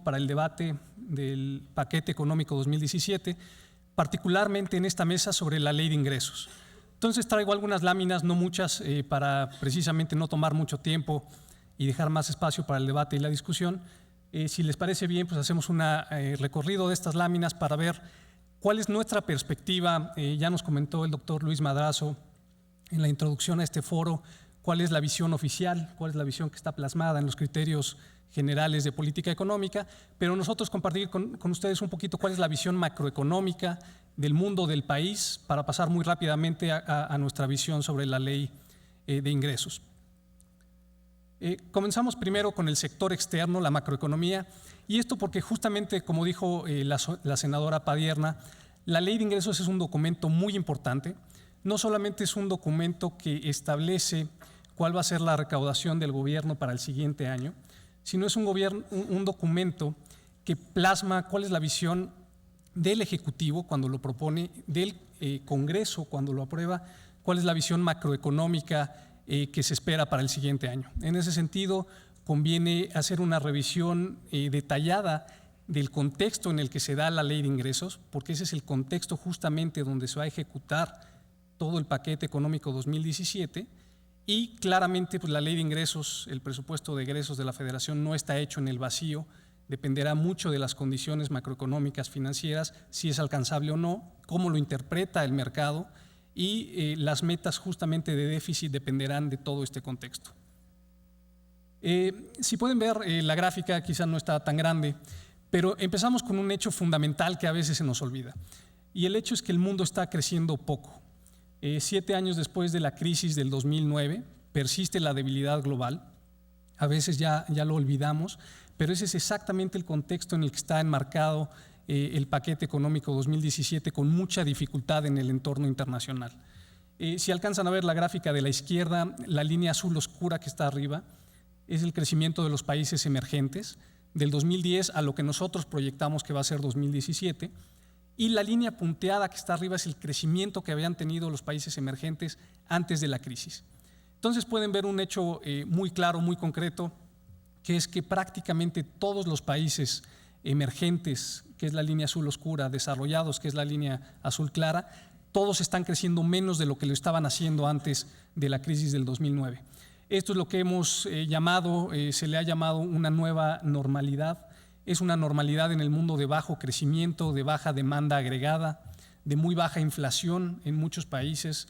para el debate del paquete económico 2017, particularmente en esta mesa sobre la ley de ingresos. Entonces traigo algunas láminas, no muchas, para precisamente no tomar mucho tiempo y dejar más espacio para el debate y la discusión. Si les parece bien, pues hacemos un recorrido de estas láminas para ver cuál es nuestra perspectiva. Ya nos comentó el doctor Luis Madrazo en la introducción a este foro cuál es la visión oficial, cuál es la visión que está plasmada en los criterios generales de política económica, pero nosotros compartir con ustedes un poquito cuál es la visión macroeconómica del mundo, del país, para pasar muy rápidamente a nuestra visión sobre la ley de ingresos. Comenzamos primero con el sector externo, la macroeconomía, y esto porque justamente, como dijo la senadora Padierna, la ley de ingresos es un documento muy importante. No solamente es un documento que establece cuál va a ser la recaudación del gobierno para el siguiente año, sino es un documento que plasma cuál es la visión del Ejecutivo cuando lo propone, del Congreso cuando lo aprueba, cuál es la visión macroeconómica que se espera para el siguiente año. En ese sentido, conviene hacer una revisión detallada del contexto en el que se da la ley de ingresos, porque ese es el contexto justamente donde se va a ejecutar todo el paquete económico 2017, y claramente pues, la ley de ingresos, el presupuesto de egresos de la Federación no está hecho en el vacío, dependerá mucho de las condiciones macroeconómicas financieras, si es alcanzable o no, cómo lo interpreta el mercado, y las metas justamente de déficit dependerán de todo este contexto. Si pueden ver la gráfica, quizás no está tan grande, pero empezamos con un hecho fundamental que a veces se nos olvida, y el hecho es que el mundo está creciendo poco. 7 años después de la crisis del 2009, persiste la debilidad global. A veces ya lo olvidamos, pero ese es exactamente el contexto en el que está enmarcado el paquete económico 2017 con mucha dificultad en el entorno internacional. Si alcanzan a ver la gráfica de la izquierda, la línea azul oscura que está arriba es el crecimiento de los países emergentes del 2010 a lo que nosotros proyectamos que va a ser 2017. Y la línea punteada que está arriba es el crecimiento que habían tenido los países emergentes antes de la crisis. Entonces pueden ver un hecho muy claro, muy concreto, que es que prácticamente todos los países emergentes, que es la línea azul oscura, desarrollados, que es la línea azul clara, todos están creciendo menos de lo que lo estaban haciendo antes de la crisis del 2009. Esto es lo que hemos se le ha llamado una nueva normalidad. Es una normalidad en el mundo de bajo crecimiento, de baja demanda agregada, de muy baja inflación en muchos países,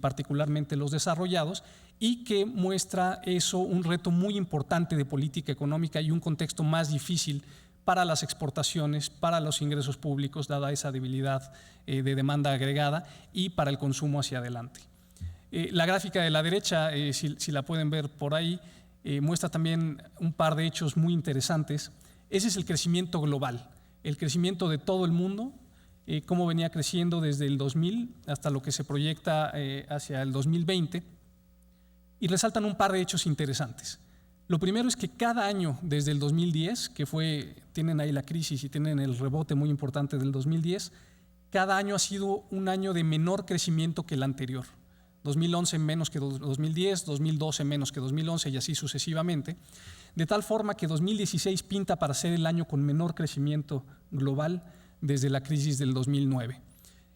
particularmente los desarrollados, y que muestra eso un reto muy importante de política económica y un contexto más difícil para las exportaciones, para los ingresos públicos, dada esa debilidad de demanda agregada, y para el consumo hacia adelante. La gráfica de la derecha, si la pueden ver por ahí, muestra también un par de hechos muy interesantes. Ese es el crecimiento global, el crecimiento de todo el mundo, cómo venía creciendo desde el 2000 hasta lo que se proyecta hacia el 2020, y resaltan un par de hechos interesantes. Lo primero es que cada año desde el 2010, tienen ahí la crisis y tienen el rebote muy importante del 2010, cada año ha sido un año de menor crecimiento que el anterior. 2011 menos que 2010, 2012 menos que 2011 y así sucesivamente, de tal forma que 2016 pinta para ser el año con menor crecimiento global desde la crisis del 2009.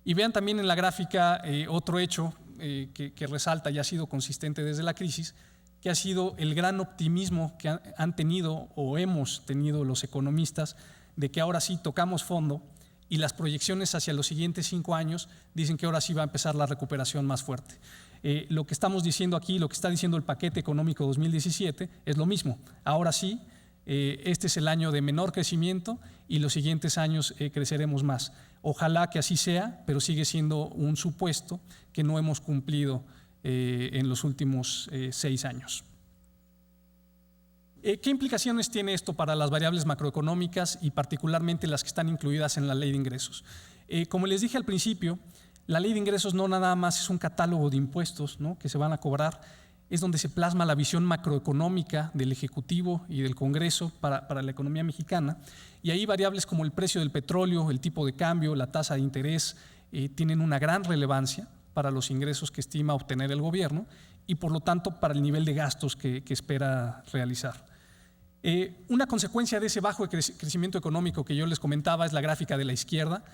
Y vean también en la gráfica otro hecho que resalta y ha sido consistente desde la crisis, que ha sido el gran optimismo que han tenido o hemos tenido los economistas de que ahora sí tocamos fondo, y las proyecciones hacia los siguientes 5 años dicen que ahora sí va a empezar la recuperación más fuerte. Lo que estamos diciendo aquí, lo que está diciendo el paquete económico 2017 es lo mismo. Ahora sí, este es el año de menor crecimiento y los siguientes años creceremos más. Ojalá que así sea, pero sigue siendo un supuesto que no hemos cumplido en los últimos 6 años. ¿Qué implicaciones tiene esto para las variables macroeconómicas y particularmente las que están incluidas en la ley de ingresos? Como les dije al principio, la ley de ingresos no nada más es un catálogo de impuestos, ¿no?, que se van a cobrar, es donde se plasma la visión macroeconómica del Ejecutivo y del Congreso para la economía mexicana, y ahí variables como el precio del petróleo, el tipo de cambio, la tasa de interés, tienen una gran relevancia para los ingresos que estima obtener el gobierno y por lo tanto para el nivel de gastos que espera realizar. Una consecuencia de ese bajo crecimiento económico que yo les comentaba es la gráfica de la izquierda.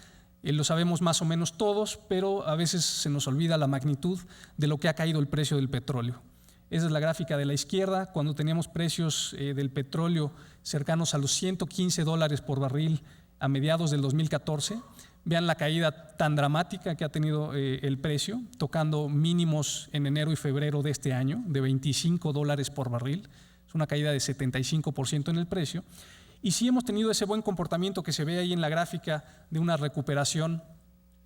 Lo sabemos más o menos todos, pero a veces se nos olvida la magnitud de lo que ha caído el precio del petróleo. Esa es la gráfica de la izquierda, cuando teníamos precios del petróleo cercanos a los $115 por barril a mediados del 2014. Vean la caída tan dramática que ha tenido el precio, tocando mínimos en enero y febrero de este año, de $25 por barril. Es una caída de 75% en el precio. Y sí hemos tenido ese buen comportamiento que se ve ahí en la gráfica de una recuperación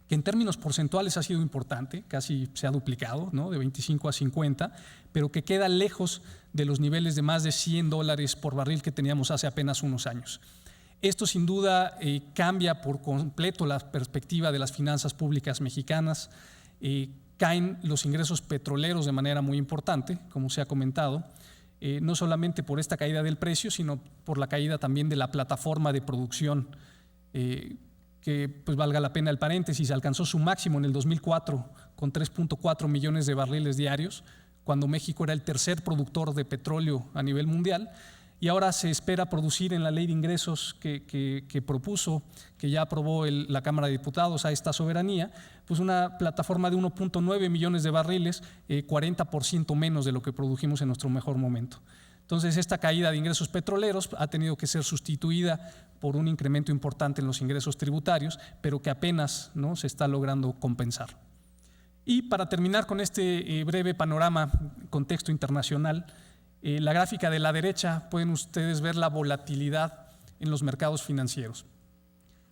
que en términos porcentuales ha sido importante, casi se ha duplicado, ¿no? De 25 a 50, pero que queda lejos de los niveles de más de $100 por barril que teníamos hace apenas unos años. Esto sin duda cambia por completo la perspectiva de las finanzas públicas mexicanas. Caen los ingresos petroleros de manera muy importante, como se ha comentado, no solamente por esta caída del precio, sino por la caída también de la plataforma de producción, que pues valga la pena el paréntesis, alcanzó su máximo en el 2004 con 3.4 millones de barriles diarios, cuando México era el tercer productor de petróleo a nivel mundial. Y ahora se espera producir en la ley de ingresos que propuso, que ya aprobó la Cámara de Diputados a esta soberanía, pues una plataforma de 1.9 millones de barriles, 40% menos de lo que produjimos en nuestro mejor momento. Entonces, esta caída de ingresos petroleros ha tenido que ser sustituida por un incremento importante en los ingresos tributarios, pero que apenas, ¿no?, se está logrando compensar. Y para terminar con este breve panorama, contexto internacional, la gráfica de la derecha pueden ustedes ver la volatilidad en los mercados financieros.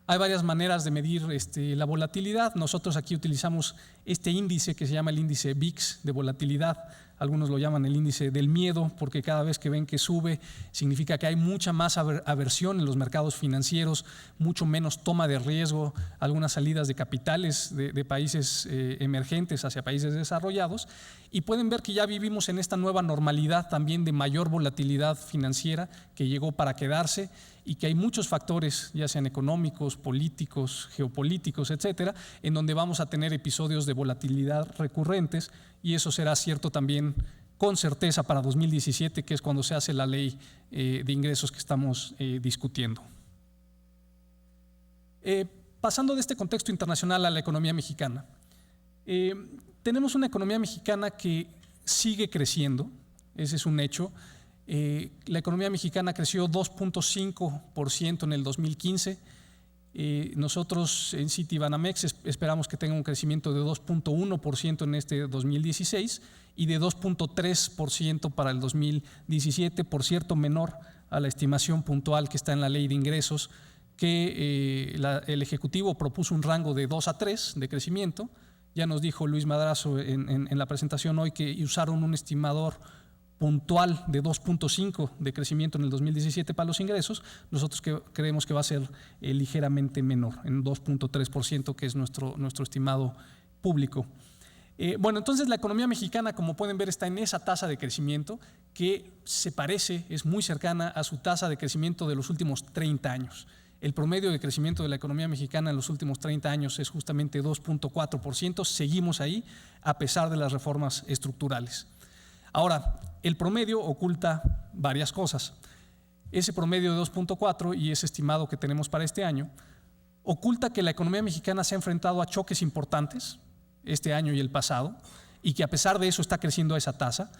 Hay varias maneras de medir la volatilidad. Nosotros aquí utilizamos este índice que se llama el índice VIX de volatilidad. Algunos lo llaman el índice del miedo, porque cada vez que ven que sube significa que hay mucha más aversión en los mercados financieros, mucho menos toma de riesgo, algunas salidas de capitales de países emergentes hacia países desarrollados. Y pueden ver que ya vivimos en esta nueva normalidad también de mayor volatilidad financiera que llegó para quedarse, y que hay muchos factores, ya sean económicos, políticos, geopolíticos, etcétera, en donde vamos a tener episodios de volatilidad recurrentes, y eso será cierto también con certeza para 2017, que es cuando se hace la ley de ingresos que estamos discutiendo. Pasando de este contexto internacional a la economía mexicana, tenemos una economía mexicana que sigue creciendo, ese es un hecho. La economía mexicana creció 2.5% en el 2015. Nosotros en Citibanamex esperamos que tenga un crecimiento de 2.1% en este 2016 y de 2.3% para el 2017, por cierto menor a la estimación puntual que está en la ley de ingresos, que el Ejecutivo propuso un rango de 2 a 3 de crecimiento. Ya nos dijo Luis Madrazo en la presentación hoy que usaron un estimador puntual de 2.5 de crecimiento en el 2017 para los ingresos. Nosotros creemos que va a ser ligeramente menor, en 2.3%, que es nuestro estimado público. Bueno, entonces la economía mexicana, como pueden ver, está en esa tasa de crecimiento que es muy cercana a su tasa de crecimiento de los últimos 30 años. El promedio de crecimiento de la economía mexicana en los últimos 30 años es justamente 2.4%. Seguimos ahí a pesar de las reformas estructurales. Ahora, el promedio oculta varias cosas. Ese promedio de 2.4 y ese estimado que tenemos para este año oculta que la economía mexicana se ha enfrentado a choques importantes este año y el pasado, y que a pesar de eso está creciendo a esa tasa.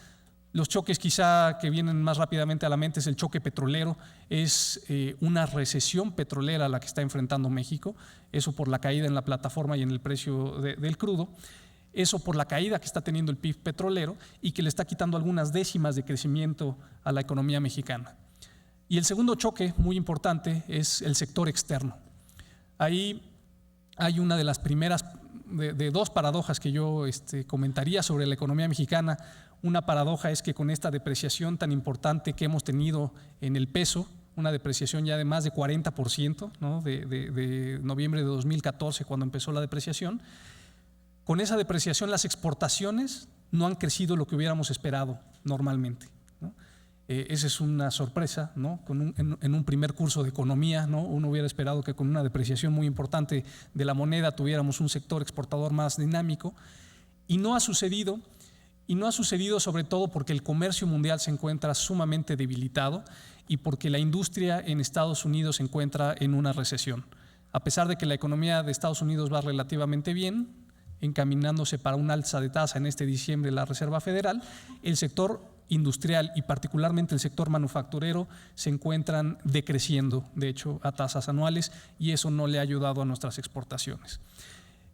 Los choques quizá que vienen más rápidamente a la mente es el choque petrolero, es una recesión petrolera a la que está enfrentando México, eso por la caída en la plataforma y en el precio del crudo. Eso por la caída que está teniendo el PIB petrolero y que le está quitando algunas décimas de crecimiento a la economía mexicana. Y el segundo choque muy importante es el sector externo. Ahí hay una de las primeras de dos paradojas que yo comentaría sobre la economía mexicana. Una paradoja es que con esta depreciación tan importante que hemos tenido en el peso, una depreciación ya de más de 40%, ¿no?, de noviembre de 2014, cuando empezó la depreciación. Con esa depreciación las exportaciones no han crecido lo que hubiéramos esperado normalmente, ¿no? Esa es una sorpresa, ¿no? En un primer curso de economía, ¿no?, uno hubiera esperado que con una depreciación muy importante de la moneda tuviéramos un sector exportador más dinámico, y no ha sucedido. Y no ha sucedido sobre todo porque el comercio mundial se encuentra sumamente debilitado y porque la industria en Estados Unidos se encuentra en una recesión. A pesar de que la economía de Estados Unidos va relativamente bien, encaminándose para un alza de tasa en este diciembre de la Reserva Federal, el sector industrial y particularmente el sector manufacturero se encuentran decreciendo, de hecho, a tasas anuales, y eso no le ha ayudado a nuestras exportaciones.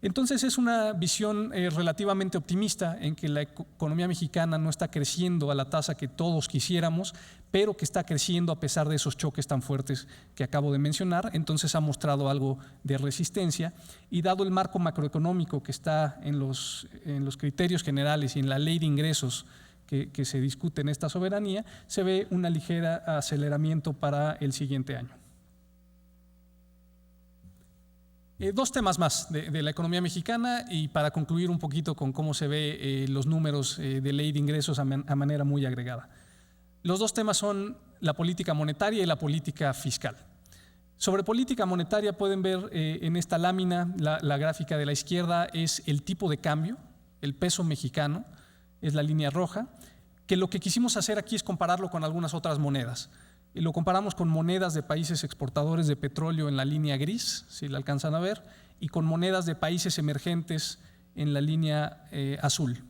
Entonces es una visión relativamente optimista en que la economía mexicana no está creciendo a la tasa que todos quisiéramos, pero que está creciendo a pesar de esos choques tan fuertes que acabo de mencionar. Entonces ha mostrado algo de resistencia, y dado el marco macroeconómico que está en los criterios generales y en la ley de ingresos que se discute en esta soberanía, se ve una ligera aceleramiento para el siguiente año. Dos temas más de la economía mexicana, y para concluir un poquito con cómo se ve los números de ley de ingresos a manera muy agregada. Los dos temas son la política monetaria y la política fiscal. Sobre política monetaria pueden ver en esta lámina, la gráfica de la izquierda es el tipo de cambio, el peso mexicano, es la línea roja, que lo que quisimos hacer aquí es compararlo con algunas otras monedas. Y lo comparamos con monedas de países exportadores de petróleo en la línea gris, si la alcanzan a ver, y con monedas de países emergentes en la línea azul.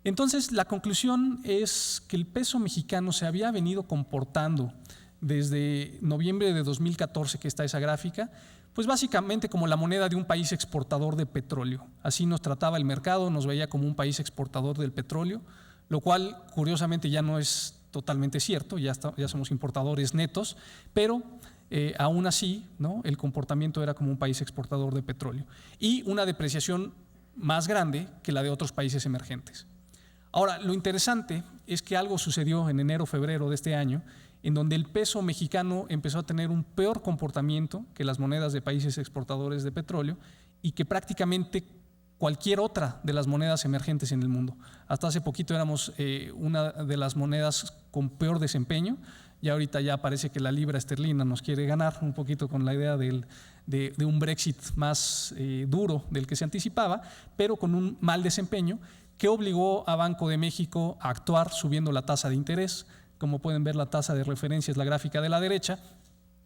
Entonces, la conclusión es que el peso mexicano se había venido comportando desde noviembre de 2014, que está esa gráfica, pues básicamente como la moneda de un país exportador de petróleo. Así nos trataba el mercado, nos veía como un país exportador del petróleo, lo cual curiosamente ya no es totalmente cierto, ya somos importadores netos, pero aún así, ¿no?, el comportamiento era como un país exportador de petróleo y una depreciación más grande que la de otros países emergentes. Ahora, lo interesante es que algo sucedió en enero, febrero de este año, en donde el peso mexicano empezó a tener un peor comportamiento que las monedas de países exportadores de petróleo y que prácticamente cualquier otra de las monedas emergentes en el mundo. Hasta hace poquito éramos una de las monedas con peor desempeño, y ahorita ya parece que la libra esterlina nos quiere ganar un poquito con la idea de un Brexit más duro del que se anticipaba, pero con un mal desempeño que obligó a Banco de México a actuar subiendo la tasa de interés. Como pueden ver, la tasa de referencia es la gráfica de la derecha.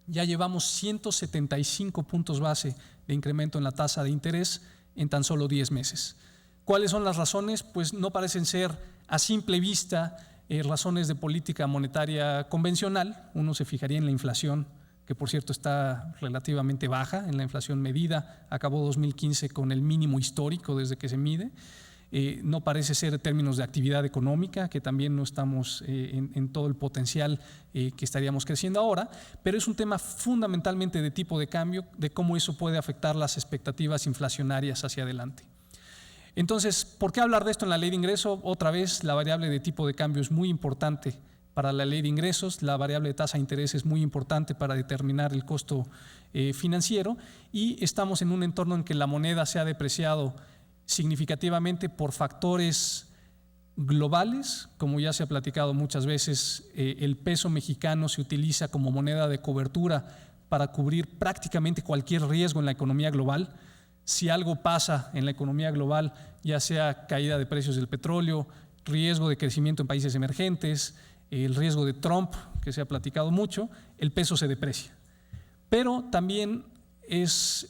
Ya llevamos 175 puntos base de incremento en la tasa de interés en tan solo 10 meses. ¿Cuáles son las razones? Pues no parecen ser a simple vista razones de política monetaria convencional. Uno se fijaría en la inflación, que por cierto está relativamente baja, en la inflación medida, acabó 2015 con el mínimo histórico desde que se mide. No parece ser términos de actividad económica, que también no estamos en todo el potencial que estaríamos creciendo ahora, pero es un tema fundamentalmente de tipo de cambio, de cómo eso puede afectar las expectativas inflacionarias hacia adelante. Entonces, ¿por qué hablar de esto en la ley de ingreso? Otra vez, la variable de tipo de cambio es muy importante para la ley de ingresos, la variable de tasa de interés es muy importante para determinar el costo financiero, y estamos en un entorno en que la moneda se ha depreciado significativamente por factores globales. Como ya se ha platicado muchas veces, el peso mexicano se utiliza como moneda de cobertura para cubrir prácticamente cualquier riesgo en la economía global. Si algo pasa en la economía global, ya sea caída de precios del petróleo, riesgo de crecimiento en países emergentes, el riesgo de Trump, que se ha platicado mucho, el peso se deprecia. Pero también es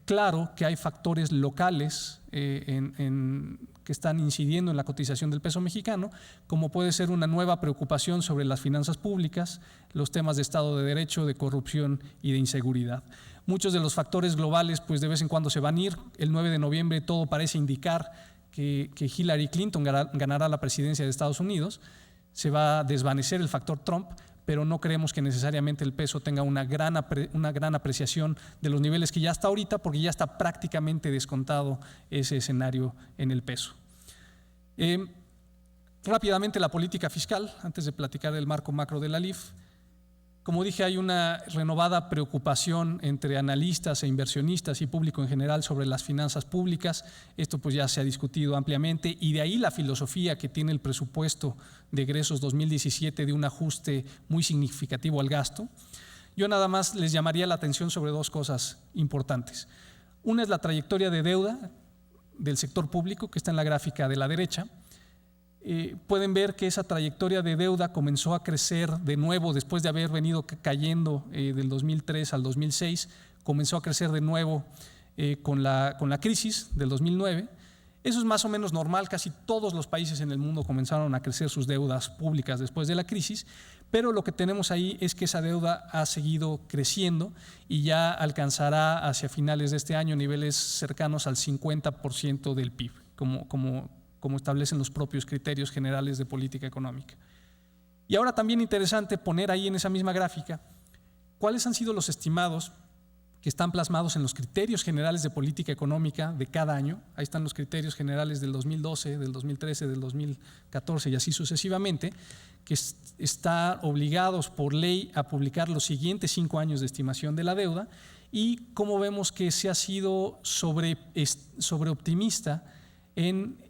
claro que hay factores locales que están incidiendo en la cotización del peso mexicano, como puede ser una nueva preocupación sobre las finanzas públicas, los temas de Estado de Derecho, de corrupción y de inseguridad. Muchos de los factores globales pues de vez en cuando se van a ir. El 9 de noviembre todo parece indicar que Hillary Clinton ganará la presidencia de Estados Unidos. Se va a desvanecer el factor Trump, pero no creemos que necesariamente el peso tenga una gran apreciación de los niveles que ya está ahorita, porque ya está prácticamente descontado ese escenario en el peso. Rápidamente, la política fiscal, antes de platicar del marco macro de la LIF. Como dije, hay una renovada preocupación entre analistas e inversionistas y público en general sobre las finanzas públicas. Esto pues ya se ha discutido ampliamente, y de ahí la filosofía que tiene el presupuesto de egresos 2017 de un ajuste muy significativo al gasto. Yo nada más les llamaría la atención sobre dos cosas importantes. Una es la trayectoria de deuda del sector público, que está en la gráfica de la derecha. pueden ver que esa trayectoria de deuda comenzó a crecer de nuevo después de haber venido cayendo del 2003 al 2006, comenzó a crecer de nuevo con la crisis del 2009. Eso es más o menos normal, casi todos los países en el mundo comenzaron a crecer sus deudas públicas después de la crisis, pero lo que tenemos ahí es que esa deuda ha seguido creciendo y ya alcanzará hacia finales de este año niveles cercanos al 50% del PIB, como establecen los propios criterios generales de política económica. Y ahora también interesante poner ahí en esa misma gráfica cuáles han sido los estimados que están plasmados en los criterios generales de política económica de cada año. Ahí están los criterios generales del 2012, del 2013, del 2014 y así sucesivamente, que están obligados por ley a publicar los siguientes 5 años de estimación de la deuda, y cómo vemos que se ha sido sobreoptimista en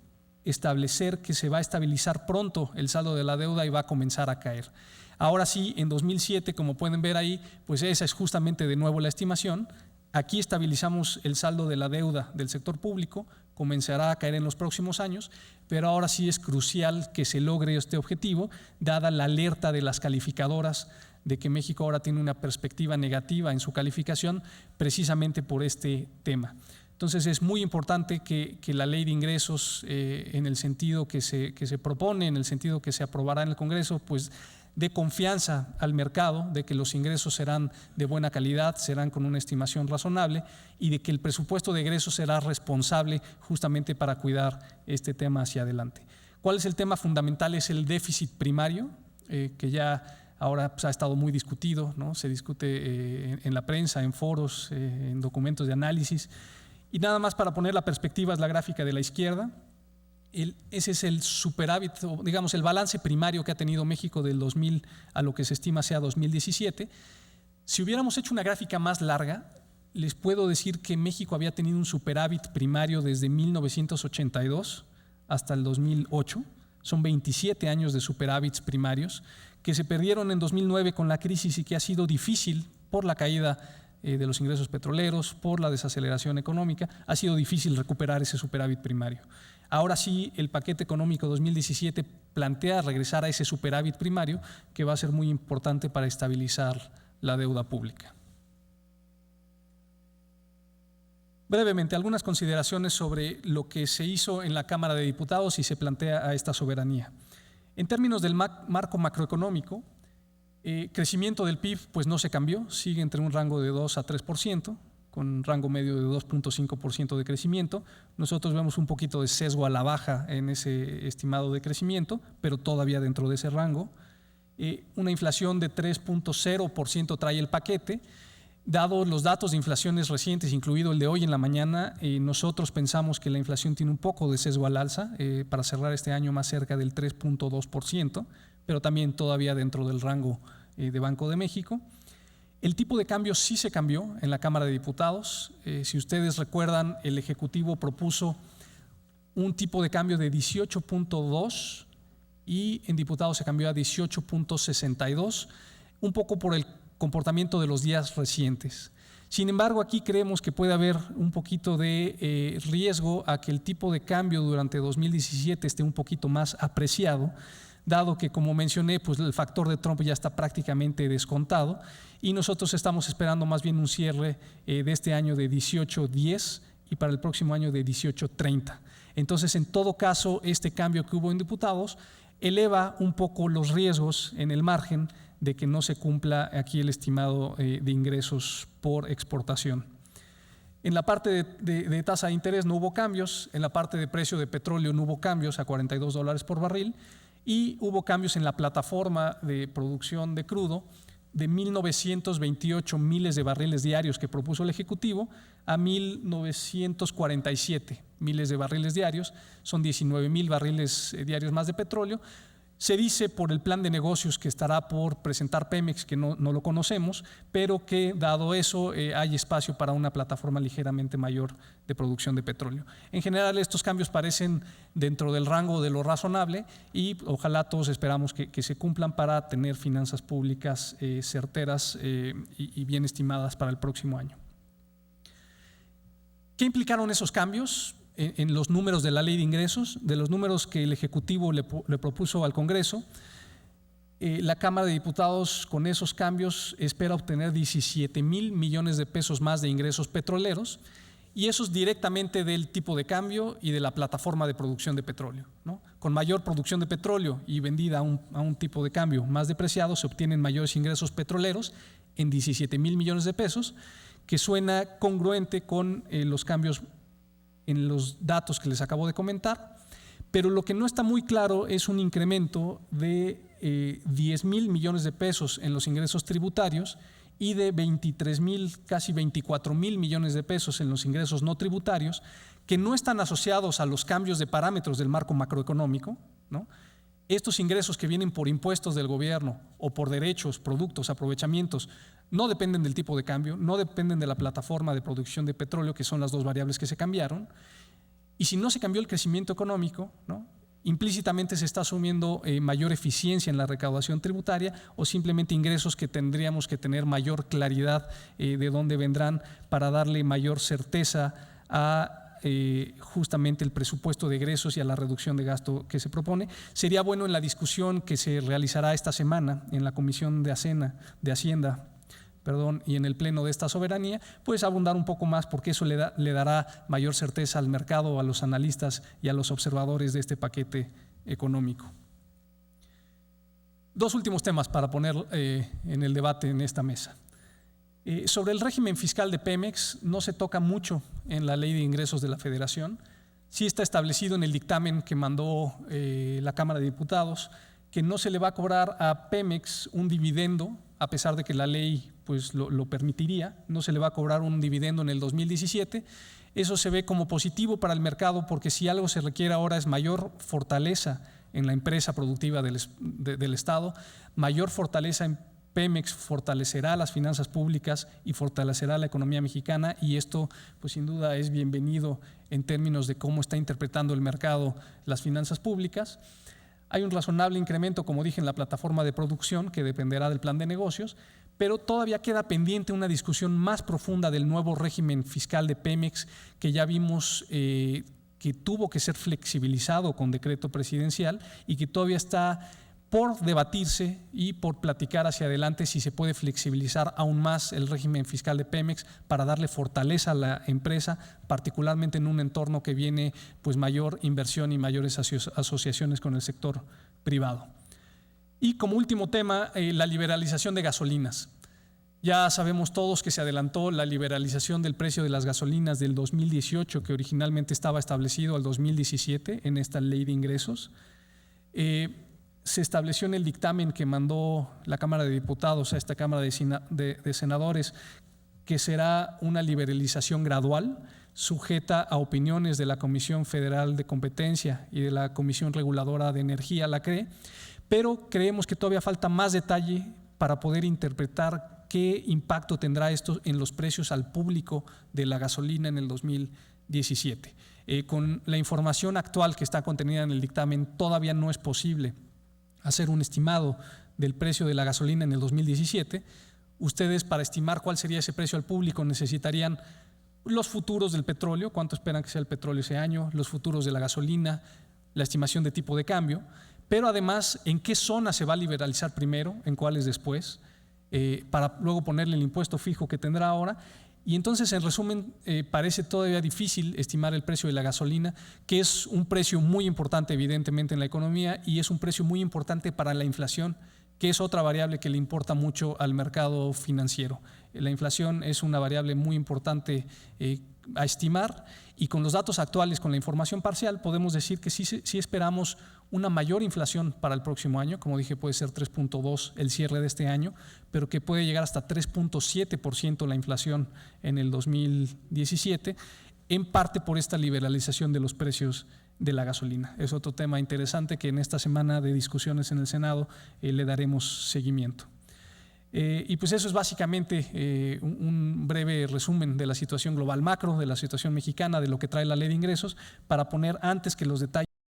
establecer que se va a estabilizar pronto el saldo de la deuda y va a comenzar a caer. Ahora sí, en 2007, como pueden ver ahí, pues esa es justamente de nuevo la estimación. Aquí estabilizamos el saldo de la deuda del sector público, comenzará a caer en los próximos años, pero ahora sí es crucial que se logre este objetivo, dada la alerta de las calificadoras de que México ahora tiene una perspectiva negativa en su calificación precisamente por este tema. Entonces es muy importante que la ley de ingresos, en el sentido que se propone, en el sentido que se aprobará en el Congreso, pues dé confianza al mercado de que los ingresos serán de buena calidad, serán con una estimación razonable y de que el presupuesto de egresos será responsable justamente para cuidar este tema hacia adelante. ¿Cuál es el tema fundamental? Es el déficit primario, que ya ahora pues, ha estado muy discutido, ¿no? Se discute en la prensa, en foros, en documentos de análisis. Y nada más para poner la perspectiva es la gráfica de la izquierda. Ese es el superávit, digamos el balance primario que ha tenido México del 2000 a lo que se estima sea 2017. Si hubiéramos hecho una gráfica más larga, les puedo decir que México había tenido un superávit primario desde 1982 hasta el 2008. Son 27 años de superávits primarios que se perdieron en 2009 con la crisis y que ha sido difícil por la caída de los ingresos petroleros, por la desaceleración económica, ha sido difícil recuperar ese superávit primario. Ahora sí, el paquete económico 2017 plantea regresar a ese superávit primario que va a ser muy importante para estabilizar la deuda pública. Brevemente, algunas consideraciones sobre lo que se hizo en la Cámara de Diputados y se plantea a esta soberanía. En términos del marco macroeconómico, crecimiento del PIB pues no se cambió, sigue entre un rango de 2 a 3%, con un rango medio de 2.5% de crecimiento. Nosotros vemos un poquito de sesgo a la baja en ese estimado de crecimiento, pero todavía dentro de ese rango. Una inflación de 3.0% trae el paquete. Dado los datos de inflaciones recientes, incluido el de hoy en la mañana, nosotros pensamos que la inflación tiene un poco de sesgo al alza para cerrar este año más cerca del 3.2%, pero también todavía dentro del rango de Banco de México. El tipo de cambio sí se cambió en la Cámara de Diputados. Si ustedes recuerdan, el Ejecutivo propuso un tipo de cambio de 18.2 y en diputados se cambió a 18.62, un poco por el comportamiento de los días recientes. Sin embargo, aquí creemos que puede haber un poquito de riesgo a que el tipo de cambio durante 2017 esté un poquito más apreciado, dado que, como mencioné, pues el factor de Trump ya está prácticamente descontado y nosotros estamos esperando más bien un cierre de este año de 18.10 y para el próximo año de 18.30. Entonces, en todo caso, este cambio que hubo en diputados eleva un poco los riesgos en el margen de que no se cumpla aquí el estimado de ingresos por exportación. En la parte de tasa de interés no hubo cambios, en la parte de precio de petróleo no hubo cambios a $42 por barril y hubo cambios en la plataforma de producción de crudo de 1.928 miles de barriles diarios que propuso el Ejecutivo a 1.947 miles de barriles diarios, son 19,000 barriles diarios más de petróleo. Se dice por el plan de negocios que estará por presentar Pemex, que no lo conocemos, pero que dado eso hay espacio para una plataforma ligeramente mayor de producción de petróleo. En general estos cambios parecen dentro del rango de lo razonable y ojalá todos esperamos que se cumplan para tener finanzas públicas certeras y bien estimadas para el próximo año. ¿Qué implicaron esos cambios? en los números de la Ley de Ingresos, de los números que el Ejecutivo le propuso al Congreso. La Cámara de Diputados, con esos cambios, espera obtener 17,000 millones de pesos más de ingresos petroleros, y eso es directamente del tipo de cambio y de la plataforma de producción de petróleo, ¿no? Con mayor producción de petróleo y vendida a un tipo de cambio más depreciado, se obtienen mayores ingresos petroleros en 17,000 millones de pesos, que suena congruente con los cambios en los datos que les acabo de comentar. Pero lo que no está muy claro es un incremento de 10,000 millones de pesos en los ingresos tributarios y de 23,000, casi 24,000 millones de pesos en los ingresos no tributarios, que no están asociados a los cambios de parámetros del marco macroeconómico, ¿no? Estos ingresos que vienen por impuestos del gobierno o por derechos, productos, aprovechamientos, no dependen del tipo de cambio, no dependen de la plataforma de producción de petróleo, que son las dos variables que se cambiaron. Y si no se cambió el crecimiento económico, ¿no?, implícitamente se está asumiendo mayor eficiencia en la recaudación tributaria, o simplemente ingresos que tendríamos que tener mayor claridad de dónde vendrán para darle mayor certeza a justamente el presupuesto de egresos y a la reducción de gasto que se propone. Sería bueno, en la discusión que se realizará esta semana en la Comisión de Hacienda, y en el Pleno de esta soberanía, pues abundar un poco más, porque eso le dará mayor certeza al mercado, a los analistas y a los observadores de este paquete económico. Dos últimos temas para poner en el debate en esta mesa. Sobre el régimen fiscal de Pemex, no se toca mucho en la Ley de Ingresos de la Federación. Sí está establecido en el dictamen que mandó la Cámara de Diputados que no se le va a cobrar a Pemex un dividendo, a pesar de que la ley pues lo permitiría. No se le va a cobrar un dividendo en el 2017. Eso se ve como positivo para el mercado, porque si algo se requiere ahora es mayor fortaleza en la empresa productiva del Estado, mayor fortaleza en Pemex fortalecerá las finanzas públicas y fortalecerá la economía mexicana, y esto pues sin duda es bienvenido en términos de cómo está interpretando el mercado las finanzas públicas. Hay un razonable incremento, como dije, en la plataforma de producción, que dependerá del plan de negocios, pero todavía queda pendiente una discusión más profunda del nuevo régimen fiscal de Pemex, que ya vimos que tuvo que ser flexibilizado con decreto presidencial y que todavía está por debatirse y por platicar hacia adelante si se puede flexibilizar aún más el régimen fiscal de Pemex para darle fortaleza a la empresa, particularmente en un entorno que viene pues mayor inversión y mayores asociaciones con el sector privado. Y como último tema, la liberalización de gasolinas. Ya sabemos todos que se adelantó la liberalización del precio de las gasolinas del 2018, que originalmente estaba establecido al 2017 en esta Ley de Ingresos. Se estableció en el dictamen que mandó la Cámara de Diputados a esta Cámara de Senadores que será una liberalización gradual, sujeta a opiniones de la Comisión Federal de Competencia y de la Comisión Reguladora de Energía, la CRE, pero creemos que todavía falta más detalle para poder interpretar qué impacto tendrá esto en los precios al público de la gasolina en el 2017. Con la información actual que está contenida en el dictamen, todavía no es posible hacer un estimado del precio de la gasolina en el 2017. Ustedes, para estimar cuál sería ese precio al público, necesitarían los futuros del petróleo, cuánto esperan que sea el petróleo ese año, los futuros de la gasolina, la estimación de tipo de cambio, pero además en qué zona se va a liberalizar primero, en cuáles después, para luego ponerle el impuesto fijo que tendrá ahora. Y entonces, en resumen, parece todavía difícil estimar el precio de la gasolina, que es un precio muy importante evidentemente en la economía, y es un precio muy importante para la inflación, que es otra variable que le importa mucho al mercado financiero. La inflación es una variable muy importante a estimar, y con los datos actuales, con la información parcial, podemos decir que sí esperamos una mayor inflación para el próximo año. Como dije, puede ser 3.2 el cierre de este año, pero que puede llegar hasta 3.7% la inflación en el 2017, en parte por esta liberalización de los precios de la gasolina. Es otro tema interesante que en esta semana de discusiones en el Senado le daremos seguimiento. Y pues eso es básicamente un breve resumen de la situación global macro, de la situación mexicana, de lo que trae la Ley de Ingresos, para poner antes que los detalles